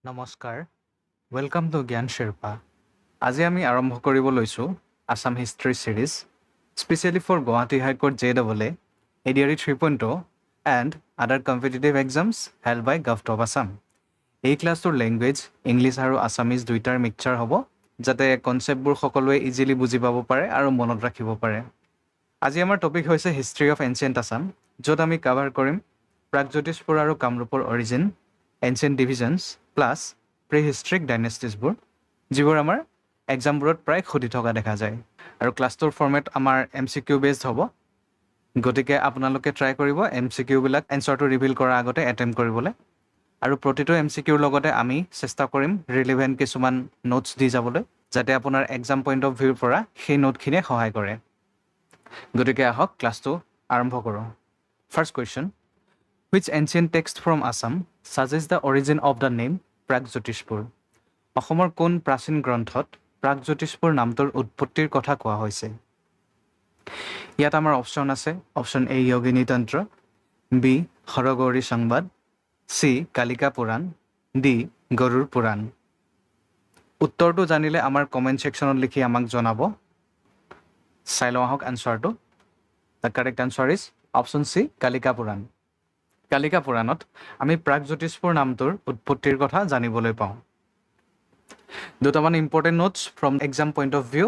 নমস্কাৰ, welcome to জ্ঞান শ্বেৰপা। আজি আমি আৰম্ভ কৰিব লৈছোঁ Assam history series, specially for Guwahati high court JEE, ADRE 3.0 and other competitive exams held by government of Assam. এই ক্লাছটোৰ লেংগুৱেজ ইংলিছ আৰু আছামিজ দুইটাৰ মিক্সচাৰ হ'ব, যাতে কনচেপ্টবোৰ সকলোৱে ইজিলি বুজি পাব পাৰে আৰু মনত ৰাখিব পাৰে। আজি আমাৰ টপিক হৈছে হিষ্ট্ৰী অফ এনচিয়েণ্ট আছাম, য'ত আমি কাভাৰ কৰিম প্ৰাগজ্যোতিষপুৰ আৰু কামৰূপৰ origin, ancient divisions plus prehistoric ডাইনেষ্টিছবোৰ, যিবোৰ আমাৰ এক্সামবোৰত প্ৰায় সুধি থকা দেখা যায়। আৰু ক্লাছটোৰ ফৰ্মেট আমাৰ MCQ বেছড হ'ব, গতিকে আপোনালোকে ট্ৰাই কৰিব MCQবিলাক এনচাৰটো ৰিভিল কৰাৰ আগতে এটেম্প কৰিবলৈ। আৰু প্ৰতিটো MCQৰ লগতে আমি চেষ্টা কৰিম ৰিলিভেণ্ট কিছুমান নোটছ দি যাবলৈ, যাতে আপোনাৰ এক্সাম পইণ্ট অফ ভিউৰ পৰা সেই নোটখিনিয়ে সহায় কৰে। গতিকে আহক ক্লাছটো আৰম্ভ কৰোঁ। First question, which ancient text from Assam suggest the origin of the name Pragjyotishpur? অসমৰ কোন প্ৰাচীন গ্ৰন্থত প্ৰাগজ্যোতিষপুৰ নামটোৰ উৎপত্তিৰ কথা কোৱা হৈছে? ইয়াত আমাৰ অপশ্যন আছে। অপশ্যন A যোগিনী তন্ত্ৰ, B হৰগৌৰী সংবাদ, C কালিকা পুৰাণ, D গৰুড় পুৰাণ। উত্তৰটো জানিলে আমাৰ কমেণ্ট ছেকশ্যনত লিখি আমাক জনাব। চাই লওঁ আহক এনচাৰটো। The correct answer is option C Kalika Purana. Kalika পুৰাণত আমি প্ৰাগজ্যোতিষপুৰ নামটোৰ উৎপত্তিৰ কথা জানিবলৈ পাওঁ। দুটামান important notes from exam point of view.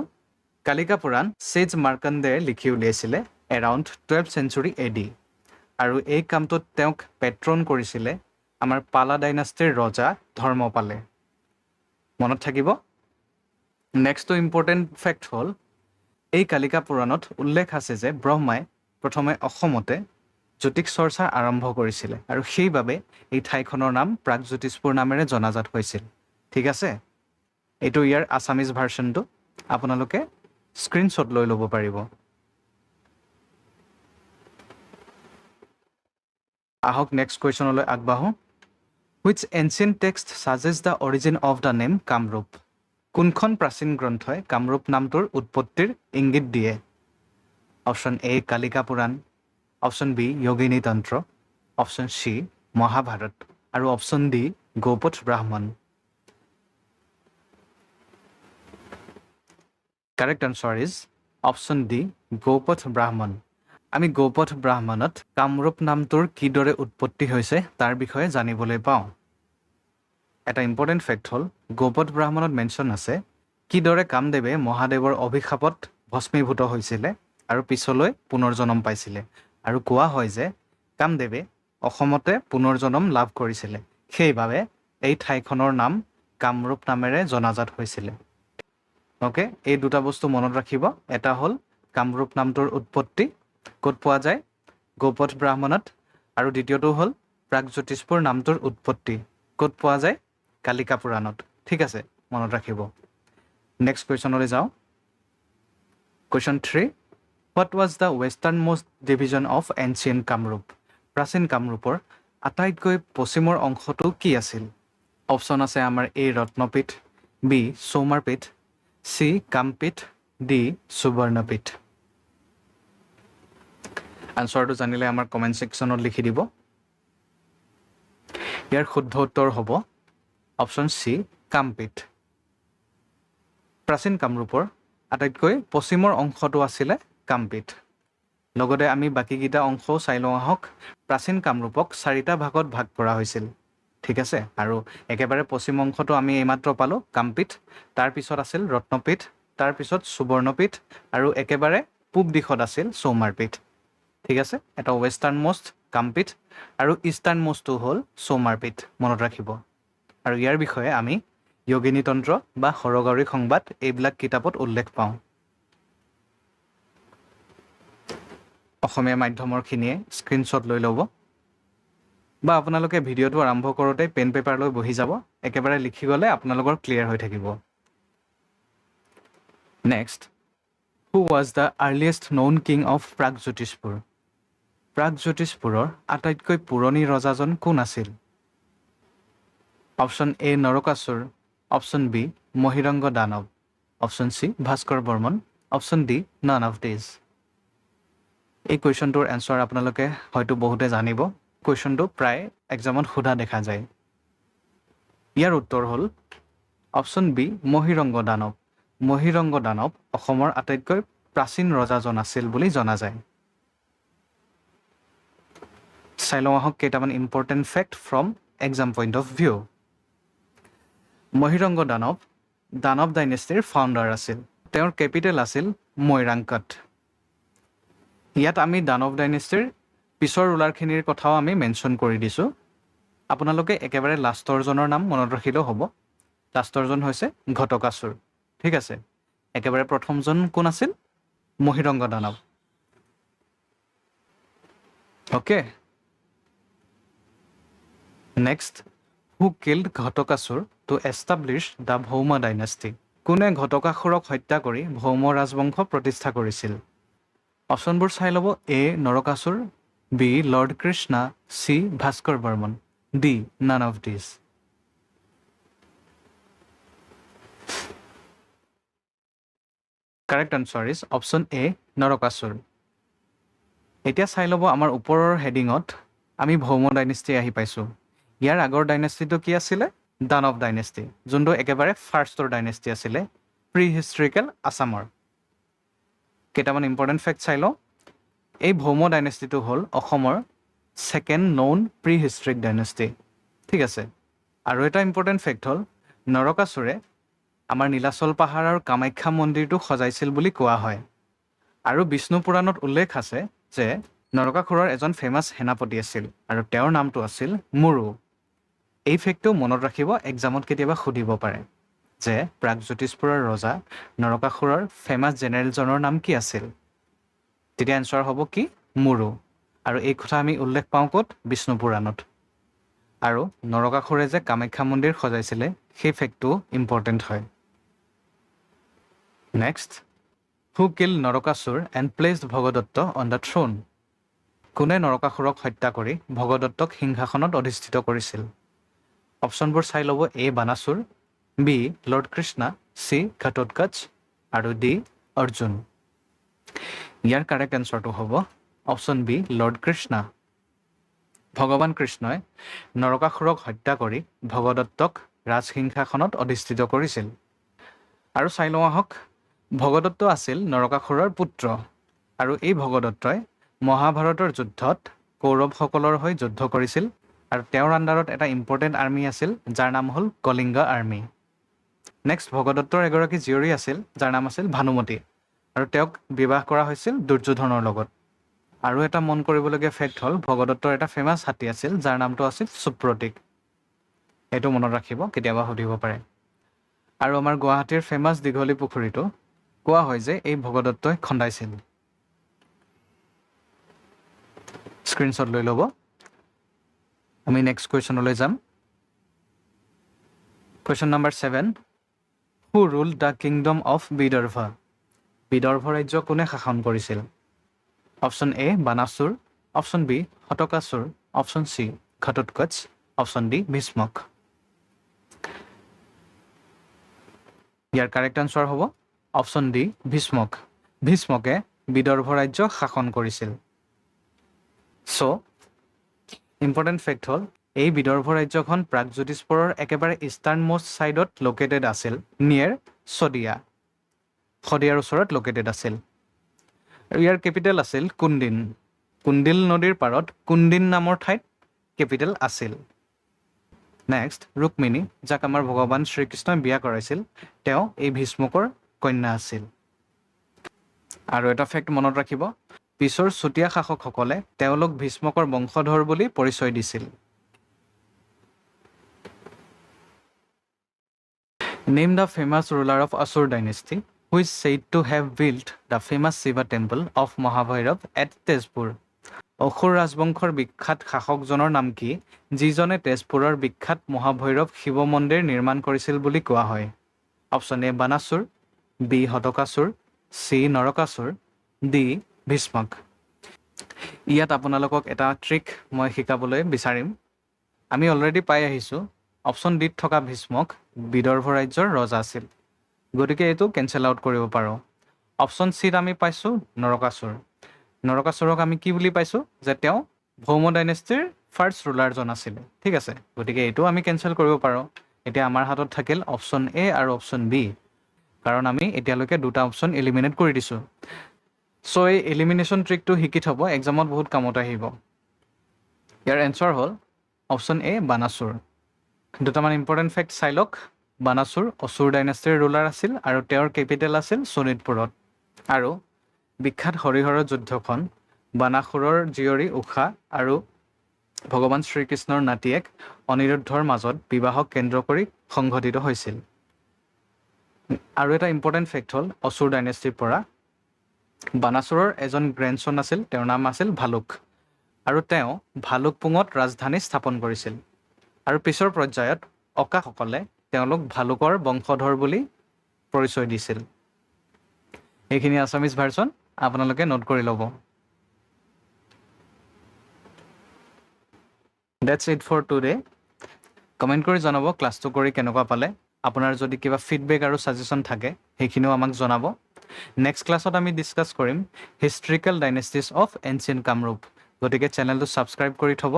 Kalika Purana says মাৰ্কণ্ডেয়ে লিখি উলিয়াইছিলে এৰাউণ্ড 12th century AD, আৰু এই কামটোত তেওঁক পেট্ৰন কৰিছিলে আমাৰ পালা ডাইনাষ্টিৰ ৰজা ধৰ্মপালে। মনত থাকিব। নেক্সটটো ইম্পৰ্টেণ্ট ফেক্ট হ'ল, এই কালিকা পুৰাণত উল্লেখ আছে যে ব্ৰহ্মাই প্ৰথমে অসমতে জ্যোতিষ চৰ্চা আৰম্ভ কৰিছিলে, আৰু সেইবাবে এই ঠাইখনৰ নাম প্ৰাগজ্যোতিষপুৰ নামেৰে জনাজাত হৈছিল। ঠিক আছে, এইটো ইয়াৰ আছামিজ ভাৰ্চনটো, আপোনালোকে স্ক্ৰীনশ্বট লৈ ল'ব পাৰিব। আহক নেক্সট কুৱেশ্যনলৈ আগবাঢ়োঁ। Which ancient text suggest the origin of the name Kamrup? কোনখন প্ৰাচীন গ্ৰন্থই কামৰূপ নামটোৰ উৎপত্তিৰ ইংগিত দিয়ে? Option A Kalika Purana, option B Yogini তন্ত্ৰ, অপশ্যন C মহাভাৰত, আৰু অপশ্যন D গৌপথ ব্ৰাহ্মণ। Correct answer is option D গৌপথ ব্ৰাহ্মণ। আমি গৌপথ ব্ৰাহ্মণত কামৰূপ নামটোৰ কিদৰে উৎপত্তি হৈছে তাৰ বিষয়ে জানিবলৈ পাওঁ। এটা ইম্পৰ্টেণ্ট ফেক্ট হ'ল, গৌপথ ব্ৰাহ্মণত মেনশ্যন আছে কিদৰে কামদেৱে মহাদেৱৰ অভিশাপত ভস্মীভূত হৈছিলে আৰু পিছলৈ পুনৰ্জন্ম পাইছিলে, আৰু কোৱা হয় যে কামদেৱে অসমতে পুনৰ্জন্ম লাভ কৰিছিলে, সেইবাবে এই ঠাইখনৰ নাম কামৰূপ নামেৰে জনাজাত হৈছিলে। অ'কে, এই দুটা বস্তু মনত ৰাখিব। এটা হ'ল কামৰূপ নামটোৰ উৎপত্তি ক'ত পোৱা যায়, গৌপথ ব্ৰাহ্মণত, আৰু দ্বিতীয়টো হ'ল প্ৰাগজ্যোতিষপুৰ নামটোৰ উৎপত্তি ক'ত পোৱা যায়, কালিকা পুৰাণত। ঠিক আছে, মনত ৰাখিব। নেক্সট কুৱেশ্যনলৈ যাওঁ। Question 3, what was the western most division of ancient Kamrup? প্ৰাচীন কামৰূপৰ আটাইতকৈ পশ্চিমৰ অংশটো কি আছিল? অপশ্যন আছে আমাৰ A ৰত্নপীঠ, B চৌমাৰপীঠ, C Kamapitha, D সুবৰ্ণপীঠ। আনচাৰটো জানিলে আমাৰ কমেণ্ট ছেকশ্যনত লিখি দিব। ইয়াৰ শুদ্ধ উত্তৰ হ'ব অপশ্যন C কামপীঠ। প্ৰাচীন কামৰূপৰ আটাইতকৈ পশ্চিমৰ অংশটো আছিলে কামপীঠ। লগতে আমি বাকীকেইটা অংশও চাই লওঁ আহক। প্ৰাচীন কামৰূপক 4টা ভাগত ভাগ কৰা হৈছিল। ঠিক আছে, আৰু একেবাৰে পশ্চিম অংশটো আমি এইমাত্ৰ পালোঁ কামপীঠ, তাৰপিছত আছিল ৰত্নপীঠ, তাৰপিছত সুবৰ্ণপীঠ, আৰু একেবাৰে পূব দিশত আছিল চৌমাৰপীঠ। ঠিক আছে, এটা ৱেষ্টাৰ্ণ মোষ্ট কামপীঠ আৰু ইষ্টাৰ্ণ মোষ্টটো হ'ল চৌমাৰপীঠ, মনত ৰাখিব। আৰু ইয়াৰ বিষয়ে আমি যোগিনী তন্ত্ৰ বা হৰগৌৰী সংবাদ এইবিলাক কিতাপত উল্লেখ পাওঁ। অসমীয়া মাধ্যমৰখিনিয়ে স্ক্ৰীনশ্বট লৈ ল'ব, বা আপোনালোকে ভিডিঅ'টো আৰম্ভ কৰোঁতে পেন পেপাৰ লৈ বহি যাব, একেবাৰে লিখি গ'লে আপোনালোকৰ ক্লিয়াৰ হৈ থাকিব। Next, who was the earliest known king of Pragjyotishpur? প্ৰাগজ্যোতিষপুৰৰ আটাইতকৈ পুৰণি ৰজাজন কোন আছিল? Option A Narakasur, option B Mahiranga Danav, option C Bhaskar Varman, option D none of these. এই কুৱেশ্যনটোৰ এনচাৰ আপোনালোকে হয়তো বহুতে জানিব। কুৱেশ্যনটো প্ৰায় এক্সামত সোধা দেখা যায়। ইয়াৰ উত্তৰ হ'ল অপশ্যন বি মহিৰংগ দানৱ। মহিৰংগ দানৱ অসমৰ আটাইতকৈ প্ৰাচীন ৰজাজন আছিল বুলি জনা যায়। চাই লওঁ আহক কেইটামান important fact from exam point of view. Mahiranga Danav ডাইনেষ্টিৰ ফাউণ্ডাৰ আছিল। তেওঁৰ কেপিটেল আছিল মৈৰাংকট। ইয়াত আমি দানৱ ডাইনেষ্টিৰ পিছৰ ৰুলাৰখিনিৰ কথাও আমি মেনশ্যন কৰি দিছোঁ। আপোনালোকে একেবাৰে লাষ্টৰজনৰ নাম মনত ৰাখিলেও হ'ব। লাষ্টৰজন হৈছে ঘটকাসুৰ। ঠিক আছে, একেবাৰে প্ৰথমজন কোন আছিল? Mahiranga Danav. Okay, next, who killed Ghatakasur to establish the Bhauma dynasty? কোনে ঘটকাসুৰক হত্যা কৰি ভৌম ৰাজবংশ প্ৰতিষ্ঠা কৰিছিল? অপশ্যনবোৰ চাই ল'ব। A Narakasur, B lord Krishna, C Bhaskar Varman, D none of these. Correct answer is option A Narakasur. এতিয়া চাই ল'ব আমাৰ ওপৰৰ হেডিঙত আমি ভৌম ডাইনেষ্টি আহি পাইছোঁ। ইয়াৰ আগৰ ডাইনেষ্টিটো কি আছিলে? দানৱ ডাইনেষ্টি, যোনটো একেবাৰে ফাৰ্ষ্টৰ ডাইনেষ্টি আছিলে প্ৰি হিষ্ট্ৰিকেল আছামৰ। কেইটামান ইম্পৰ্টেণ্ট ফেক্ট চাই লওঁ। এই ভৌম ডাইনেষ্টিটো হ'ল অসমৰ second known prehistoric dynasty. ঠিক আছে, আৰু এটা ইম্পৰ্টেণ্ট ফেক্ট হ'ল নৰকাসুৰে আমাৰ নীলাচল পাহাৰ আৰু কামাখ্যা মন্দিৰটো সজাইছিল বুলি কোৱা হয়। আৰু বিষ্ণু পুৰাণত উল্লেখ আছে যে নৰকাসুৰৰ এজন ফেমাছ সেনাপতি আছিল আৰু তেওঁৰ নামটো আছিল মুৰু। এই ফেক্টটো মনত ৰাখিব, এক্সামত কেতিয়াবা সুধিব পাৰে যে প্ৰাগজ্যোতিষপুৰৰ ৰজা নৰকাসুৰৰ ফেমাছ জেনেৰেলজনৰ নাম কি আছিল? তেতিয়া এনচাৰ হ'ব কি? মুৰু। আৰু এই কথা আমি উল্লেখ পাওঁ ক'ত? বিষ্ণু পুৰাণত। আৰু নৰকাসুৰে যে কামাখ্যা মন্দিৰ সজাইছিলে সেই ফেক্টটো ইম্পৰ্টেণ্ট হয়। Next, who killed Narakasura and placed Bhagadatta on the throne? কোনে নৰকাসুৰক হত্যা কৰি ভগদত্তক সিংহাসনত অধিষ্ঠিত কৰিছিল? অপশ্যনবোৰ চাই ল'ব। A Banasur, B lord Krishna, C Ghatotkach, আৰু ডি অৰ্জুন। ইয়াৰ কাৰেক্ট এনচাৰটো হ'ব অপশ্যন বি লৰ্ড কৃষ্ণা। ভগৱান কৃষ্ণই নৰকাসুৰক হত্যা কৰি ভগদত্তক ৰাজসিংহাসনত অধিষ্ঠিত কৰিছিল। আৰু চাই লওঁ আহক, ভগদত্ত আছিল নৰকাসুৰৰ পুত্ৰ, আৰু এই ভগদত্তই মহাভাৰতৰ যুদ্ধত কৌৰৱসকলৰ হৈ যুদ্ধ কৰিছিল। আৰু তেওঁৰ আণ্ডাৰত এটা ইম্পৰ্টেণ্ট আৰ্মি আছিল যাৰ নাম হ'ল কলিংগ আৰ্মি। নেক্সট, ভগদত্তৰ এগৰাকী জীয়ৰী আছিল যাৰ নাম আছিল ভানুমতী, আৰু তেওঁক বিবাহ কৰা হৈছিল দুৰ্যোধনৰ লগত। আৰু এটা মন কৰিবলগীয়া ফেক্ট হ'ল ভগদত্তৰ এটা ফেমাছ হাতী আছিল যাৰ নামটো আছিল সুপ্ৰতীক। এইটো মনত ৰাখিব, কেতিয়াবা সুধিব পাৰে। আৰু আমাৰ গুৱাহাটীৰ ফেমাছ দীঘলী পুখুৰীটো কোৱা হয় যে এই ভগদত্তই খন্দাইছিল। স্ক্ৰীনশ্বট লৈ ল'ব। আমি নেক্সট কুৱেশ্যনলৈ যাম। Question number 7, who ruled the kingdom of Vidarbha? Vidarbha ৰাজ্য কোনে শাসন কৰিছিল? Option A Banasur, option B Ghatakasur, option C Ghatotkach, option D Bhishmak. ইয়াৰ কাৰেক্ট আনচাৰ হ'ব অপশ্যন ডি ভীষ্মক। ভীষ্মকে বিদৰ্ভ ৰাজ্য শাসন কৰিছিল। চ' ইম্পৰ্টেণ্ট ফেক্ট হ'ল এই বিদৰ্ভ ৰাজ্যখন প্ৰাগজ্যোতিষপুৰৰ একেবাৰে ইষ্টাৰ্ণ মোষ্ট ছাইডত লোকেটেড আছিল, নিয়েৰ শদিয়া। শদিয়াৰ ওচৰত লোকেটেড আছিল। আৰু ইয়াৰ কেপিটেল আছিল কুন্দিন। কুন্দিল নদীৰ পাৰত কুন্দিন নামৰ ঠাইত কেপিটেল আছিল। নেক্সট, ৰুক্মিণী, যাক আমাৰ ভগৱান শ্ৰীকৃষ্ণই বিয়া কৰাইছিল, তেওঁ এই ভীষ্মকৰ কন্যা আছিল। আৰু এটা ফেক্ট মনত ৰাখিব, পিছৰ চুতীয়া শাসকসকলে তেওঁলোক ভীষ্মকৰ বংশধৰ বুলি পৰিচয় দিছিল। Name the famous ruler of Asur dynasty who is said to have built the famous Shiva temple of Mahabhairav at Tezpur? অসুৰ ৰাজবংশৰ বিখ্যাত শাসকজনৰ নাম কি যিজনে তেজপুৰৰ বিখ্যাত মহাভৈৰৱ শিৱ মন্দিৰ নিৰ্মাণ কৰিছিল বুলি কোৱা হয়? Option A Banasur, B Ghatakasur, C Narakasur, D Bhishmak. ইয়াত আপোনালোকক এটা ট্ৰিক মই শিকাবলৈ বিচাৰিম। আমি অলৰেডি পাই আহিছোঁ অপশ্যন ডিত থকা ভীষ্মক বিদৰ্ভ ৰাজ্যৰ ৰজা আছিল, গতিকে এইটো কেঞ্চেল আউট কৰিব পাৰোঁ। অপশ্যন চিত আমি পাইছোঁ নৰকাসুৰ। নৰকাসুৰক আমি কি বুলি পাইছোঁ যে তেওঁ ভৌম ডাইনেষ্টিৰ ফাৰ্ষ্ট ৰুলাৰজন আছিলে। ঠিক আছে, গতিকে এইটো আমি কেঞ্চেল কৰিব পাৰোঁ। এতিয়া আমাৰ হাতত থাকিল অপশ্যন এ আৰু অপশ্যন বি, কাৰণ আমি এতিয়ালৈকে দুটা অপশ্যন এলিমিনেট কৰি দিছোঁ। চ' এই এলিমিনেশ্যন ট্ৰিকটো শিকি থ'ব, এক্সামত বহুত কামত আহিব। ইয়াৰ এনচাৰ হ'ল অপশ্যন এ বানাচুৰ। দুটামান ইম্পৰ্টেণ্ট ফেক্ট চাই লওক। বানাচুৰ অসুৰ ডাইনেষ্টিৰ ৰুলাৰ আছিল আৰু তেওঁৰ কেপিটেল আছিল শোণিতপুৰত। আৰু বিখ্যাত হৰিহৰৰ যুদ্ধখন বানাসুৰৰ জীয়ৰী ঊষা আৰু ভগৱান শ্ৰীকৃষ্ণৰ নাতিয়েক অনিৰুদ্ধৰ মাজত বিবাহক কেন্দ্ৰ কৰি সংঘটিত হৈছিল। আৰু এটা ইম্পৰ্টেণ্ট ফেক্ট হ'ল অসুৰ ডাইনেষ্টিৰ পৰা বানাচুৰৰ এজন গ্ৰেণ্ডছন আছিল, তেওঁৰ নাম আছিল ভালুক, আৰু তেওঁ ভালুকপুঙত ৰাজধানী স্থাপন কৰিছিল। আৰু পিছৰ পৰ্যায়ত অকাসকলে তেওঁলোক ভালুকৰ বংশধৰ বুলি পৰিচয় দিছিল। এইখিনি আছামিজ ভাৰ্চন, আপোনালোকে নোট কৰি ল'ব। That's it for today. Comment কৰি জনাব ক্লাছটো কৰি কেনেকুৱা পালে। আপোনাৰ যদি কিবা ফিডবেক আৰু ছাজেশ্যন থাকে সেইখিনিও আমাক জনাব। নেক্সট ক্লাছত আমি ডিছকাছ কৰিম হিষ্ট্ৰিকেল ডাইনেষ্টিছ অফ এনচিয়েণ্ট কামৰূপ। গতিকে চেনেলটো ছাবস্ক্ৰাইব কৰি থ'ব,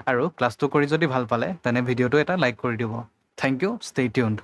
আৰু ক্লাছটো কৰি যদি ভাল পালে তেনে ভিডিঅ'টো এটা লাইক কৰি দিব। Thank you, stay tuned.